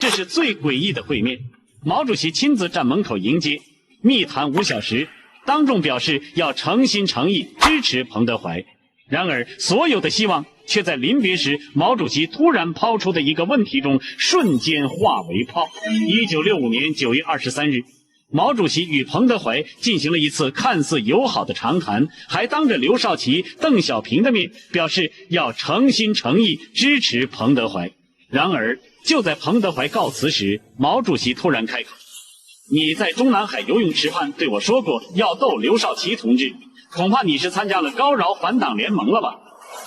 這是最詭異的會面。毛主席親自站門口迎接，密談5小時，當眾表示要誠心誠意支持彭德懷。然而，所有的希望卻在臨別時，毛主席突然拋出的一個問題中瞬間化為泡。1965年9月23日，毛主席與彭德懷進行了一次看似友好的長談，還當着劉少奇、鄧小平的面表示要誠心誠意支持彭德懷。然而，就在彭德懷告辭時，毛主席突然開口：“你在中南海游泳池畔對我說過要鬥劉少奇同志，恐怕你是參加了高饒反黨聯盟了吧？”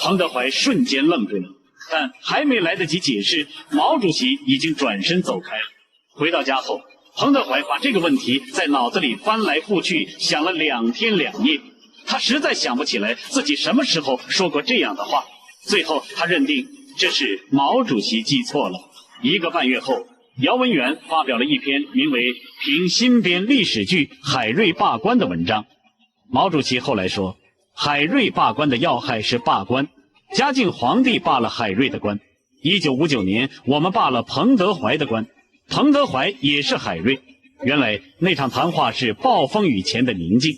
彭德懷瞬間愣住了，但還沒來得及解釋，毛主席已經轉身走開了。回到家後，彭德懷把這個問題在腦子裡翻來覆去想了2天2夜，他實在想不起來自己什麼時候說過這樣的話。最後他認定這是毛主席記錯了。1個半月後，姚文元發表了一篇名為《評新編歷史劇海瑞罷官》的文章。毛主席後來說，海瑞罷官的要害是罷官，嘉靖皇帝罷了海瑞的官。1959年，我們罷了彭德懷的官，彭德懷也是海瑞。原來那場談話是暴風雨前的寧靜。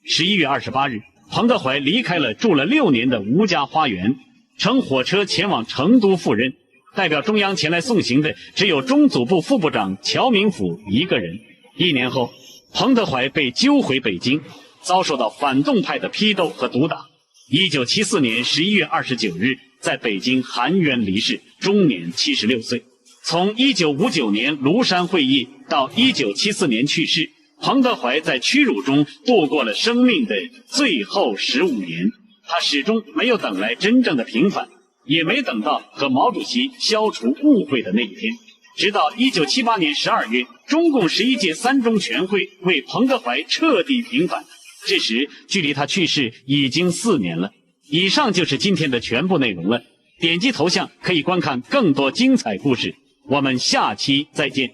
11月28日，彭德懷離開了住了6年的吳家花園，乘火車前往成都赴任。代表中央前來送行的只有中组部副部長喬明甫一個人。1年後，彭德懷被揪回北京，遭受到反动派的批鬥和毒打。1974年11月29日，在北京含冤離世，終年76歲。從1959年廬山會議到1974年去世，彭德懷在屈辱中度過了生命的最後15年。他始終沒有等來真正的平反，也沒等到和毛主席消除誤會的那一天。直到1978年12月，中共11屆3中全會為彭德懷徹底平反，這時距離他去世已經4年了。以上就是今天的全部內容了，點擊頭像可以觀看更多精彩故事。我們下期再見。